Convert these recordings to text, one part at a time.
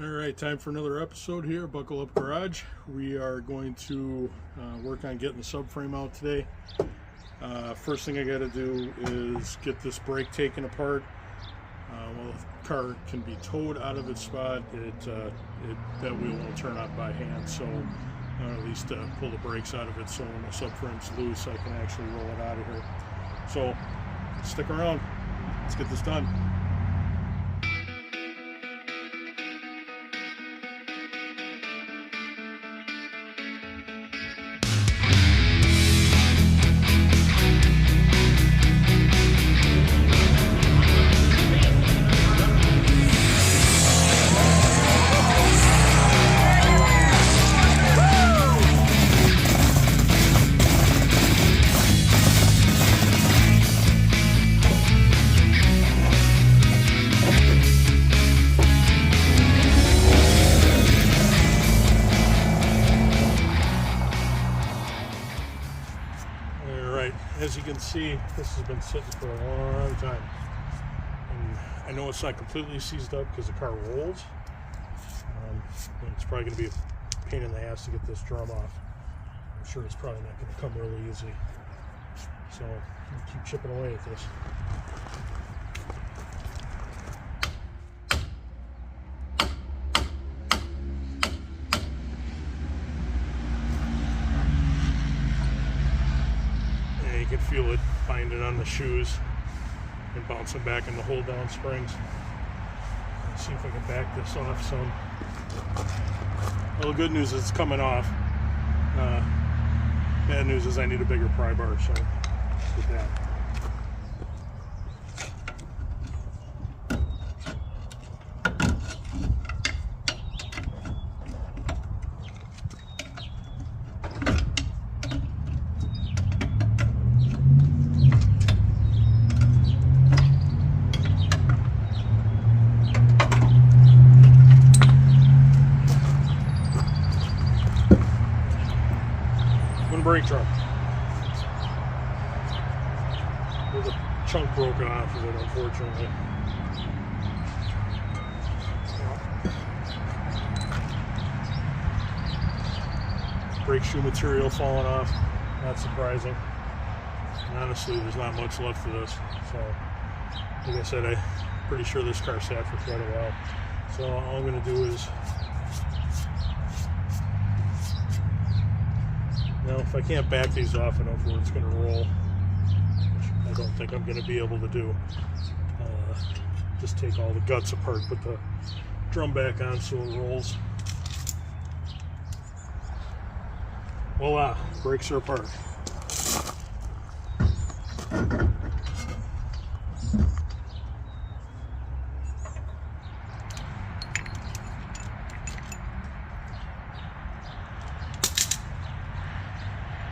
Alright, time for another episode here, Buckle Up Garage. We are going to work on getting the subframe out today. First thing I got to do is get this brake taken apart. Well, the car can be towed out of its spot. That wheel will turn on by hand, so at least pull the brakes out of it so when the subframe's loose I can actually roll it out of here. So stick around, let's get this done. As you can see, this has been sitting for a long time. And I know it's not completely seized up because the car rolls. It's probably going to be a pain in the ass to get this drum off. I'm sure it's probably not going to come really easy. So I'll keep chipping away at this. You can feel it binding on the shoes and bouncing back in the hold down springs. Let's see if I can back this off some. Well, the good news is it's coming off. Bad news is I need a bigger pry bar, so get that. Brake drum. There's a chunk broken off of it, unfortunately. Brake shoe material falling off, not surprising. And honestly, there's not much left for this. So, like I said, I'm pretty sure this car sat for quite a while. So all I'm going to do is, now, if I can't back these off enough where it's going to roll, which I don't think I'm going to be able to do, just take all the guts apart, put the drum back on so it rolls. Voila, brakes are apart.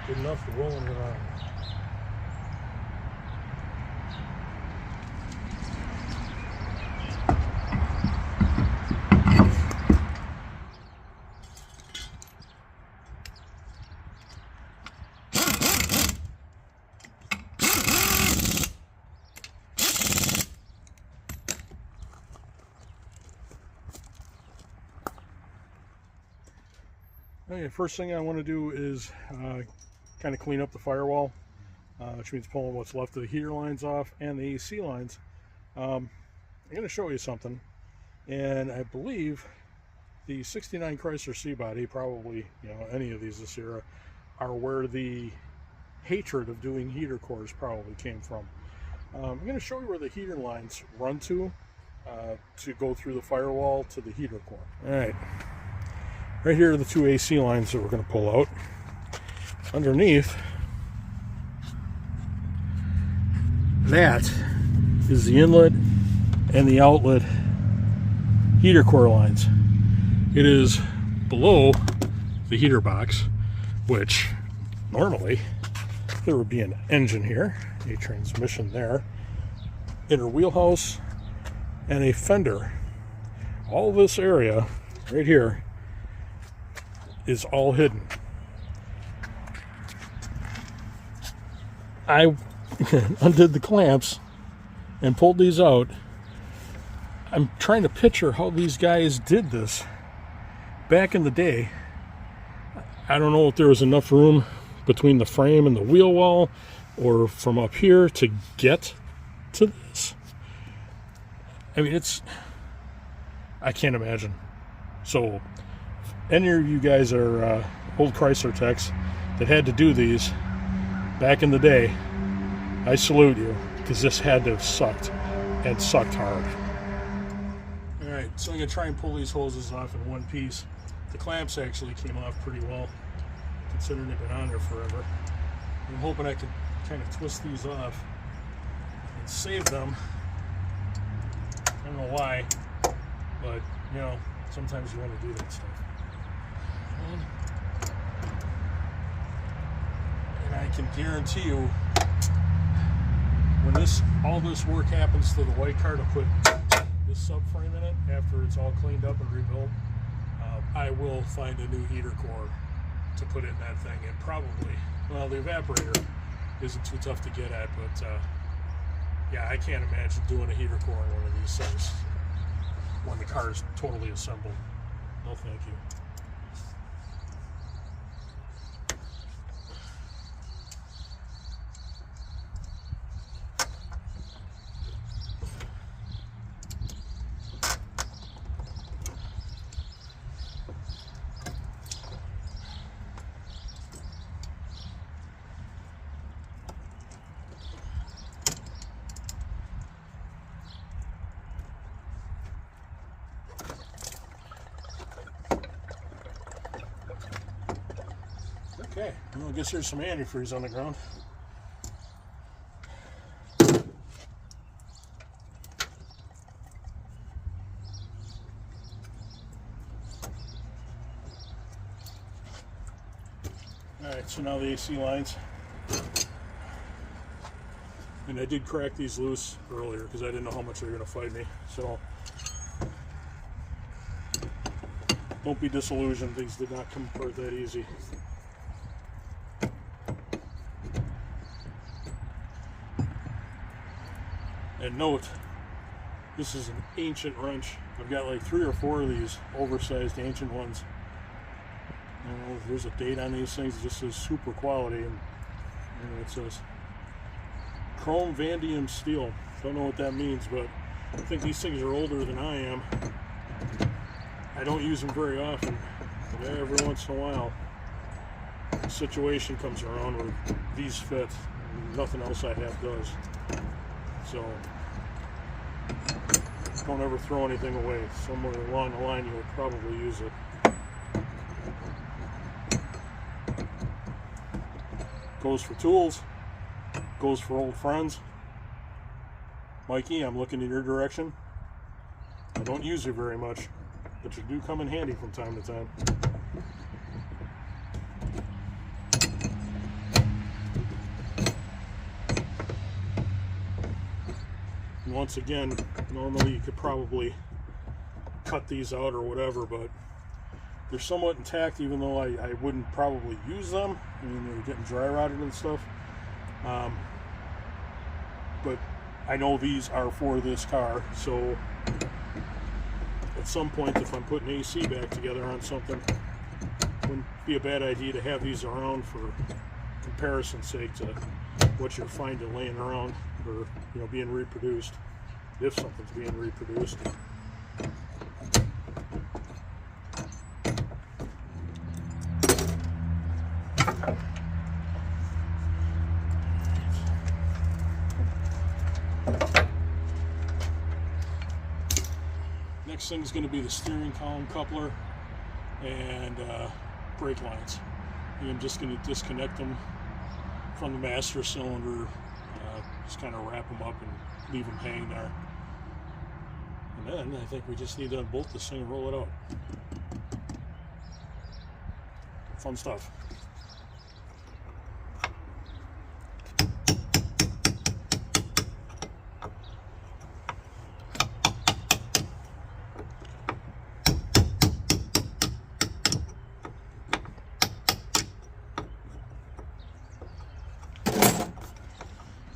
Good enough for rolling around. Okay, first thing I want to do is kind of clean up the firewall, which means pulling what's left of the heater lines off and the AC lines. I'm going to show you something, and I believe the 69 Chrysler C-Body, probably any of these this era, are where the hatred of doing heater cores probably came from. I'm going to show you where the heater lines run to go through the firewall to the heater core. Alright, right here are the two AC lines that we're going to pull out. Underneath that is the inlet and the outlet heater core lines. It is below the heater box, which normally there would be an engine here, a transmission there, inner wheelhouse, and a fender. All this area right here is all hidden. I undid the clamps and pulled these out I'm trying to picture how these guys did this back in the day. I don't know if there was enough room between the frame and the wheel well, or from up here to get to this. I mean, I can't imagine. So, if any of you guys are old Chrysler techs that had to do these back in the day, I salute you, because this had to have sucked, and sucked hard. Alright, so I'm going to try and pull these hoses off in one piece. The clamps actually came off pretty well, considering they've been on there forever. I'm hoping I can kind of twist these off and save them. I don't know why, but you know, sometimes you want to do that stuff. And I can guarantee you, when all this work happens to the white car to put this subframe in it, after it's all cleaned up and rebuilt, I will find a new heater core to put in that thing, and probably, well, the evaporator isn't too tough to get at, but yeah, I can't imagine doing a heater core on one of these things when the car is totally assembled. No thank you. Okay, well, I guess there's some antifreeze on the ground. Alright, so now the AC lines. And I did crack these loose earlier because I didn't know how much they were going to fight me. So don't be disillusioned, these did not come apart that easy. And note, this is an ancient wrench. I've got like 3 or 4 of these oversized ancient ones. I don't know if there's a date on these things, it just says super quality, and you know, it says chrome vanadium steel. Don't know what that means, but I think these things are older than I am. I don't use them very often, but every once in a while a situation comes around where these fit and nothing else I have does. So don't ever throw anything away. Somewhere along the line you'll probably use it. Goes for tools, goes for old friends. Mikey, I'm looking in your direction. I don't use you very much, but you do come in handy from time to time. And once again, normally you could probably cut these out or whatever, but they're somewhat intact, even though I wouldn't probably use them. I mean, they're getting dry rotted and stuff. But I know these are for this car, so at some point, if I'm putting AC back together on something, it wouldn't be a bad idea to have these around for comparison's sake to what you're finding laying around, or you know, being reproduced, if something's being reproduced. Next thing is going to be the steering column coupler and brake lines. And I'm just going to disconnect them from the master cylinder, just kind of wrap them up and leave them hanging there. And then I think we just need to unbolt this thing and roll it out. Fun stuff.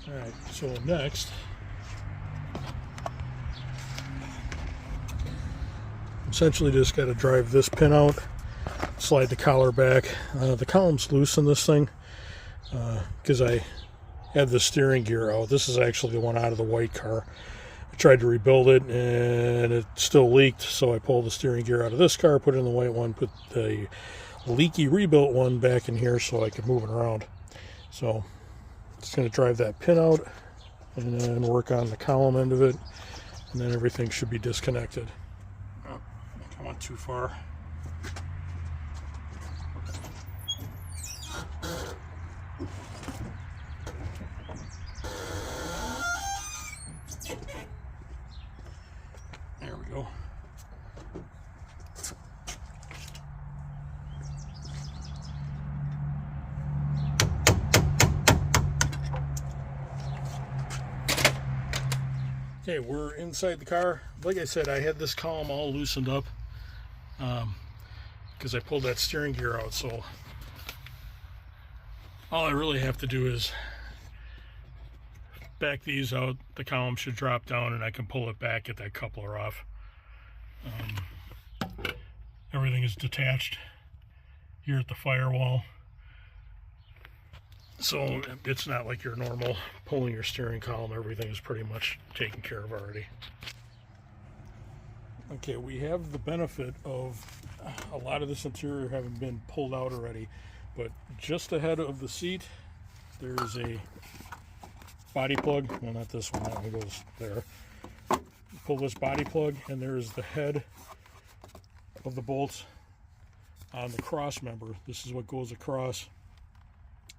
Alright, so next Essentially just got to drive this pin out, slide the collar back. The column's loose in this thing because I had the steering gear out. This is actually the one out of the white car. I tried to rebuild it and it still leaked, so I pulled the steering gear out of this car, put it in the white one, put the leaky rebuilt one back in here so I could move it around. So just going to drive that pin out and then work on the column end of it, and then everything should be disconnected. Oh, I think I went too far. There we go. Okay, we're inside the car. Like I said, I had this column all loosened up because I pulled that steering gear out. So all I really have to do is back these out. The column should drop down and I can pull it back, get that coupler off. Everything is detached here at the firewall. So it's not like your normal pulling your steering column. Everything is pretty much taken care of already. Okay, we have the benefit of a lot of this interior having been pulled out already, but just ahead of the seat there's a body plug. Well, not this one, that one goes there. Pull this body plug and there's the head of the bolts on the cross member. This is what goes across,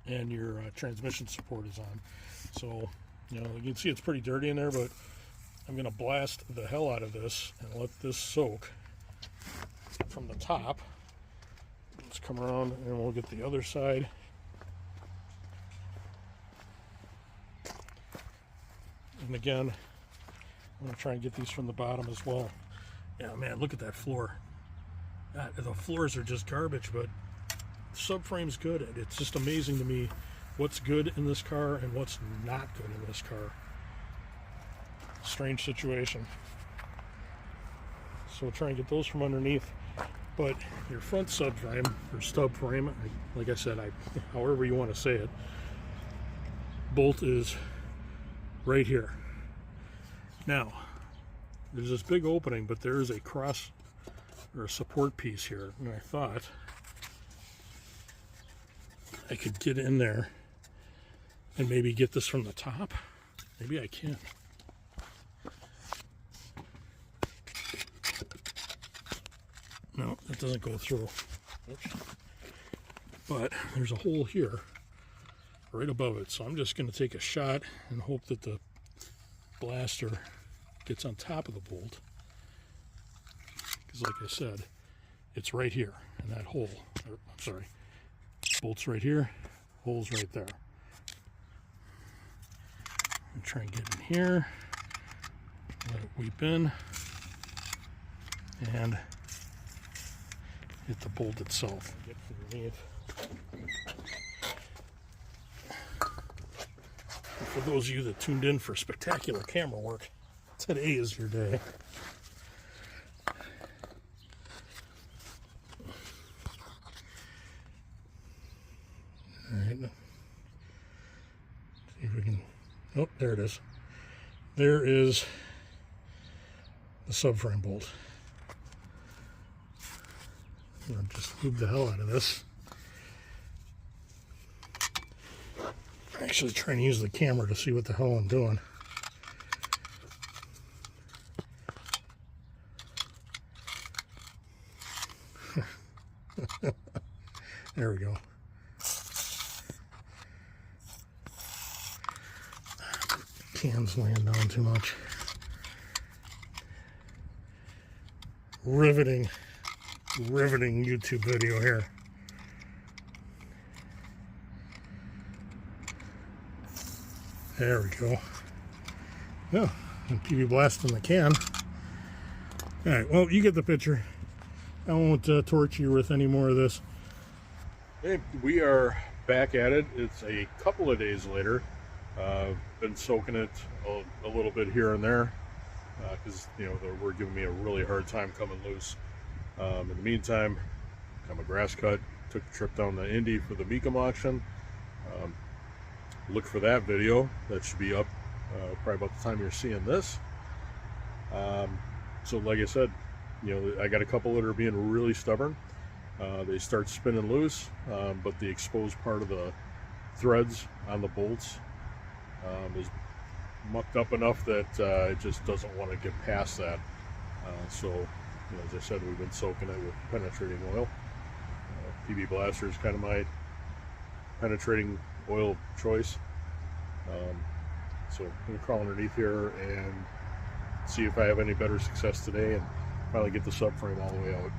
and your transmission support is on. So, you know, you can see it's pretty dirty in there, but I'm going to blast the hell out of this and let this soak from the top. Let's come around and we'll get the other side. And again, I'm going to try and get these from the bottom as well. Yeah, man, look at that floor. God, the floors are just garbage, but Subframe's good. It's just amazing to me what's good in this car and what's not good in this car. Strange situation. So we'll try and get those from underneath. But your front subframe, or stub frame, like I said, however you want to say it, bolt is right here. Now, there's this big opening, but there is a cross or a support piece here, and I thought I could get in there and maybe get this from the top. Maybe I can. No, that doesn't go through. Oops. But there's a hole here right above it, so I'm just going to take a shot and hope that the blaster gets on top of the bolt, because like I said, it's right here in that hole. I'm sorry, bolt's right here, hole's right there. I'm try and get in here, let it weep in, and hit the bolt itself. Get underneath. For those of you that tuned in for spectacular camera work, today is your day. Alright, see if we can, oh, there it is. There is the subframe bolt. I'm going to just lube the hell out of this. Actually trying to use the camera to see what the hell I'm doing. There we go. Can's laying down too much. Riveting YouTube video here. There we go. Yeah, and PB blasting the can. All right, well, you get the picture. I won't torture you with any more of this. Hey, we are back at it. It's a couple of days later. Been soaking it a little bit here and there. because you know they were giving me a really hard time coming loose. In the meantime, got my grass cut, took a trip down to Indy for the Mecum auction. Look for that video. That should be up probably about the time you're seeing this. So like I said, you know, I got a couple that are being really stubborn. They start spinning loose, but the exposed part of the threads on the bolts is mucked up enough that it just doesn't want to get past that. So, you know, as I said, we've been soaking it with penetrating oil. PB Blaster is kind of my penetrating oil choice. So I'm going to crawl underneath here and see if I have any better success today and finally get the subframe all the way out.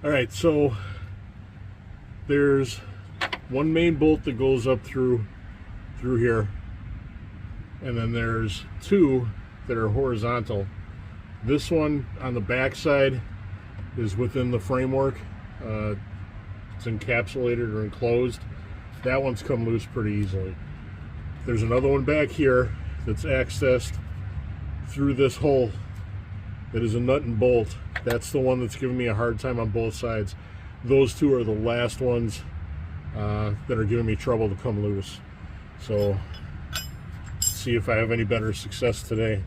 Alright, so there's one main bolt that goes up through here, and then there's two that are horizontal. This one on the back side is within the framework. It's encapsulated or enclosed. That one's come loose pretty easily. There's another one back here that's accessed through this hole that is a nut and bolt. That's the one that's giving me a hard time on both sides. Those two are the last ones that are giving me trouble to come loose. So, see if I have any better success today.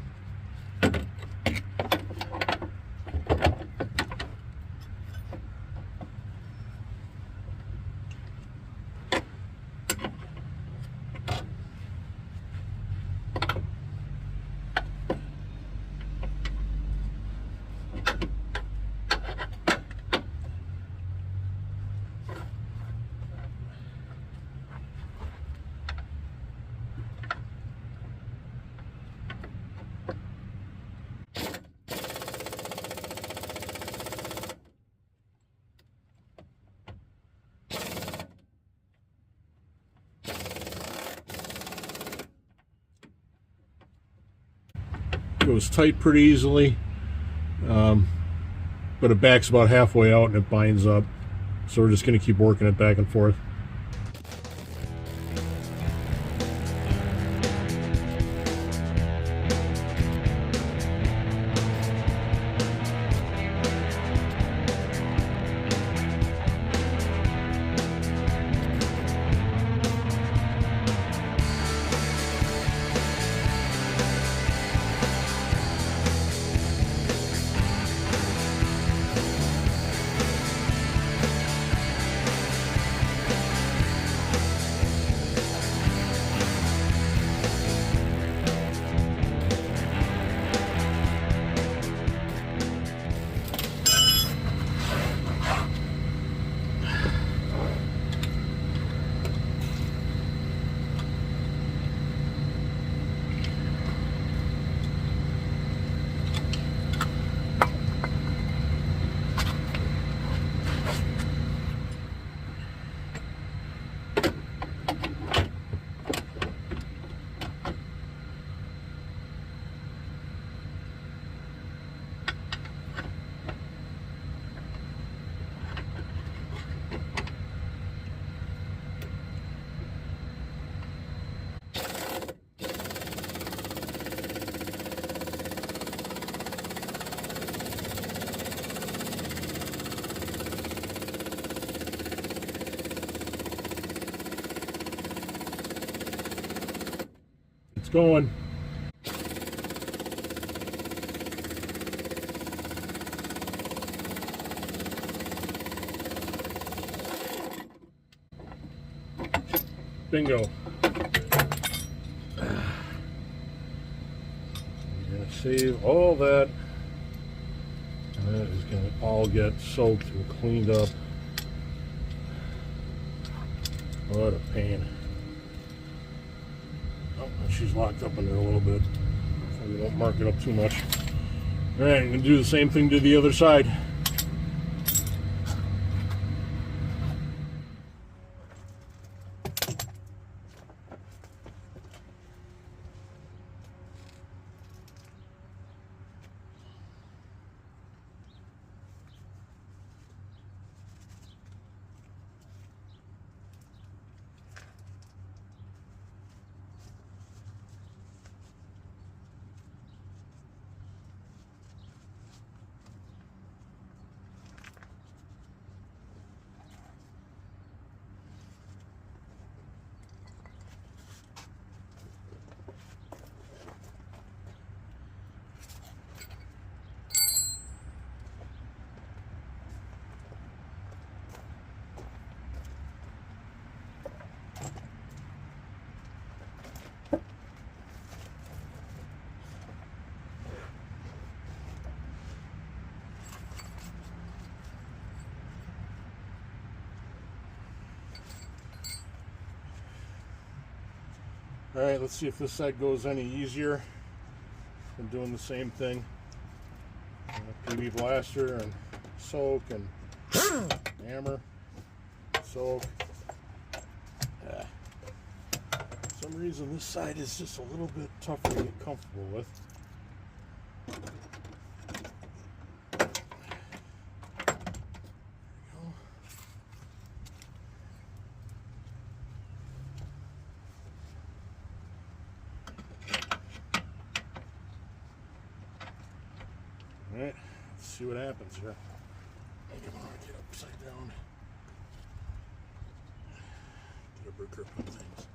Goes tight pretty easily, but it backs about halfway out and it binds up, so we're just going to keep working it back and forth. Going. Bingo. We're gonna save all that, and that is gonna all get soaked and cleaned up. What a pain. She's locked up in there a little bit, so we don't mark it up too much. Alright, I'm going to do the same thing to the other side. Alright, let's see if this side goes any easier. I'm doing the same thing. PB blaster and soak and hammer, soak. For some reason this side is just a little bit tougher to get comfortable with. Alright, let's see what happens here. I think I'm going to get upside down. Get a better grip on things.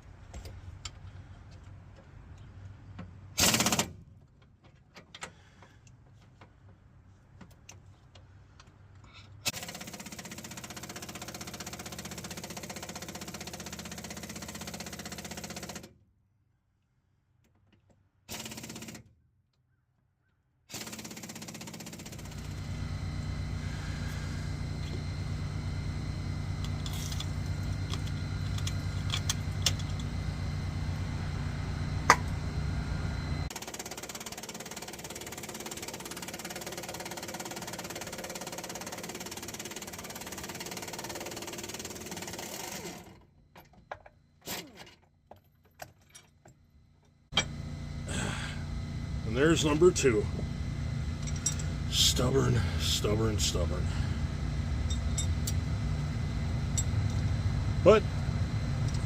And there's number 2. Stubborn, stubborn, stubborn. But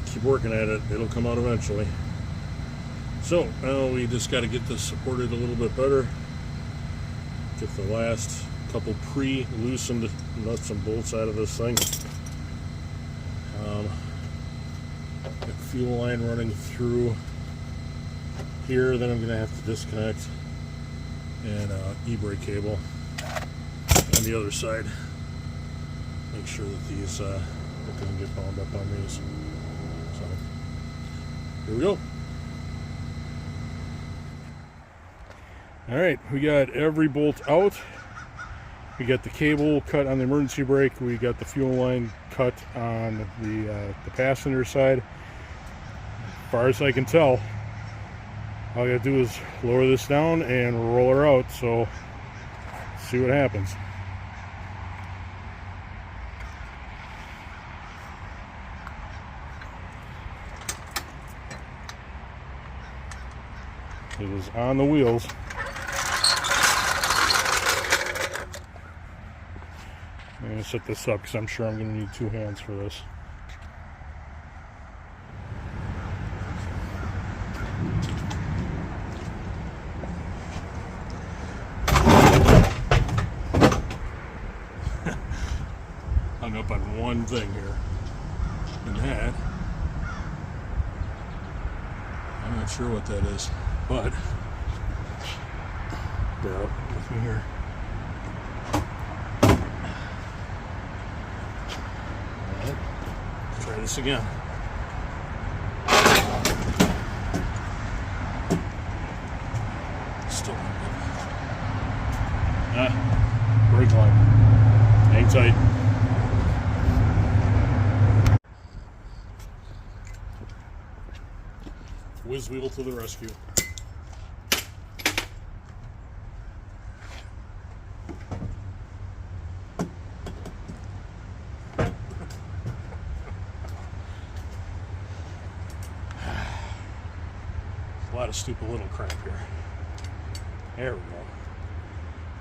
keep working at it. It'll come out eventually. So now we just got to get this supported a little bit better. Get the last couple pre-loosened nuts and bolts out of this thing. Got fuel line running through here, then I'm going to have to disconnect and e-brake cable on the other side. Make sure that these don't get bound up on these. So here we go. Alright, we got every bolt out. We got the cable cut on the emergency brake. We got the fuel line cut on the passenger side. As far as I can tell, all I gotta do is lower this down and roll her out, so let's see what happens. It is on the wheels. I'm gonna set this up because I'm sure I'm gonna need 2 hands for this. Hung up on one thing here, and that, I'm not sure what that is, but bear up with me here. Alright, try this again. Still not good. Brake line. Hang tight. Whiz wheel to the rescue. A lot of stupid little crap here. There we go.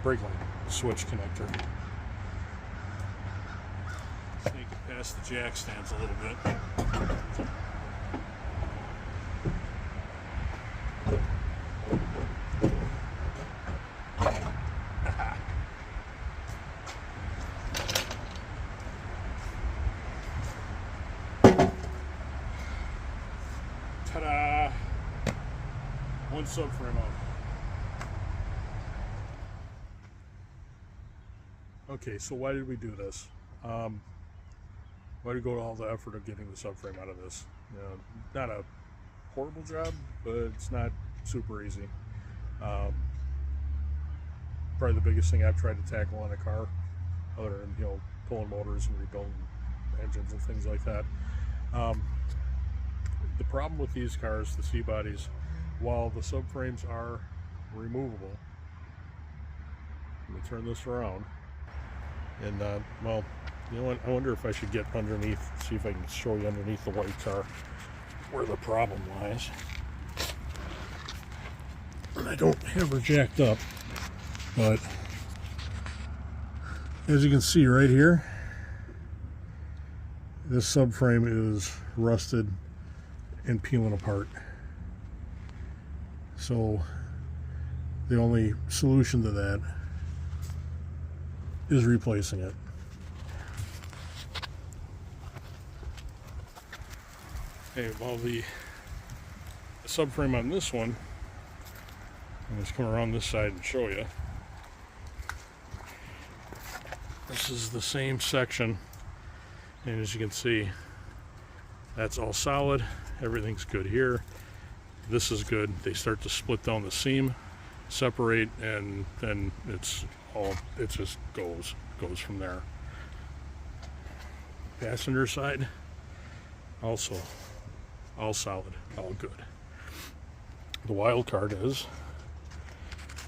Brake line switch connector. Snake it past the jack stands a little bit. Ta-da! One subframe out. Okay, so why did we do this? Why did we go to all the effort of getting the subframe out of this? You know, not a horrible job, but it's not super easy. Probably the biggest thing I've tried to tackle on a car, other than, you know, pulling motors and rebuilding engines and things like that. The problem with these cars, the C-bodies, while the subframes are removable, let me turn this around, and well, you know what, I wonder if I should get underneath, see if I can show you underneath the white car where the problem lies. And I don't have her jacked up, but as you can see right here, this subframe is rusted and peeling apart. So the only solution to that is replacing it. Okay, well, the subframe on this one, I'll just come around this side and show you. This is the same section, and as you can see, that's all solid. Everything's good here. This is good. They start to split down the seam, separate, and then it just goes from there. Passenger side, also all solid, all good. The wild card is,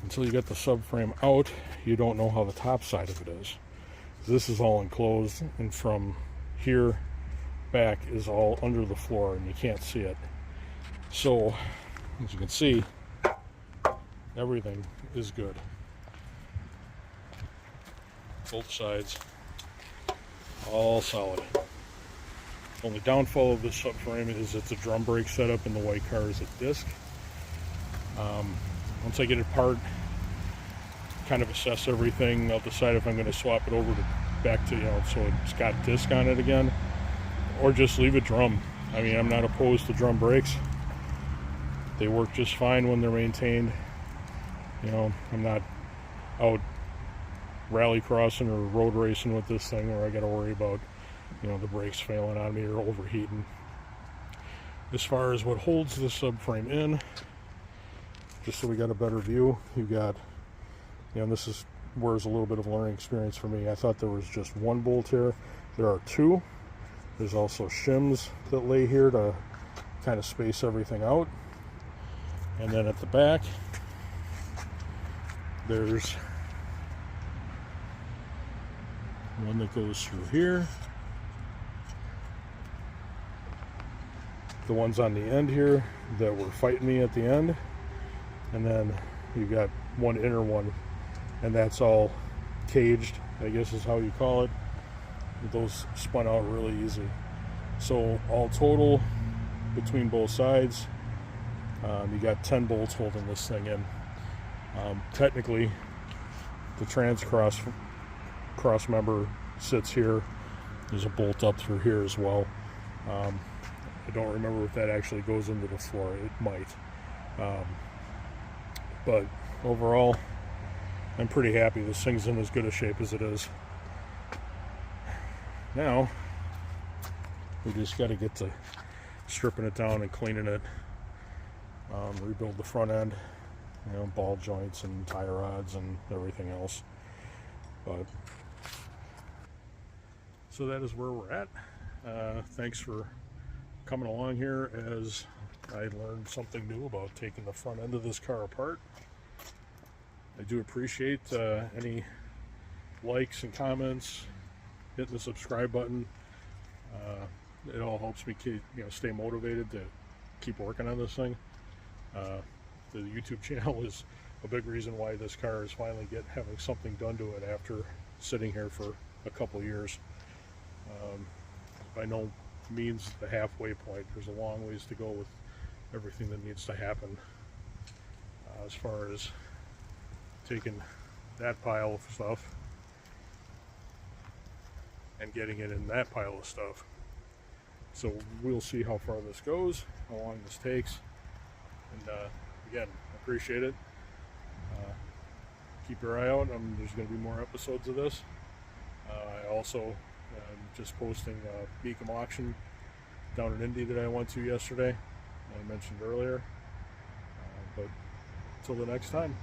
until you get the subframe out, you don't know how the top side of it is. This is all enclosed, and from here back is all under the floor, and you can't see it. So, as you can see, everything is good. Both sides, all solid. Only downfall of this subframe is it's a drum brake setup, and the white car is a disc. Once I get it apart, kind of assess everything, I'll decide if I'm going to swap it over to back to, so it's got disc on it again, or just leave it drum. I mean, I'm not opposed to drum brakes. They work just fine when they're maintained. I'm not out rally crossing or road racing with this thing where I got to worry about, the brakes failing on me or overheating. As far as what holds the subframe in, just so we got a better view, you got, this is where it's a little bit of a learning experience for me. I thought there was just one bolt here. There are two. There's also shims that lay here to kind of space everything out. And then at the back, there's one that goes through here. The ones on the end here that were fighting me at the end. And then you got one inner one, and that's all caged, I guess is how you call it. Those spun out really easy. So all total, between both sides, you got 10 bolts holding this thing in. Technically, the trans cross member sits here. There's a bolt up through here as well. I don't remember if that actually goes into the floor. It might. But overall, I'm pretty happy. This thing's in as good a shape as it is. Now, we just got to get to stripping it down and cleaning it. Rebuild the front end, ball joints and tie rods and everything else. But so that is where we're at. Thanks for coming along here as I learned something new about taking the front end of this car apart. I do appreciate any likes and comments, hitting the subscribe button. It all helps me keep, stay motivated to keep working on this thing. The YouTube channel is a big reason why this car is finally having something done to it after sitting here for a couple years. By no means the halfway point. There's a long ways to go with everything that needs to happen as far as taking that pile of stuff and getting it in that pile of stuff. So we'll see how far this goes, how long this takes, and again, appreciate it. Keep your eye out. There's going to be more episodes of this. I also just posting a Beacom auction down in Indy that I went to yesterday, I mentioned earlier. But until the next time,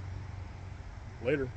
later.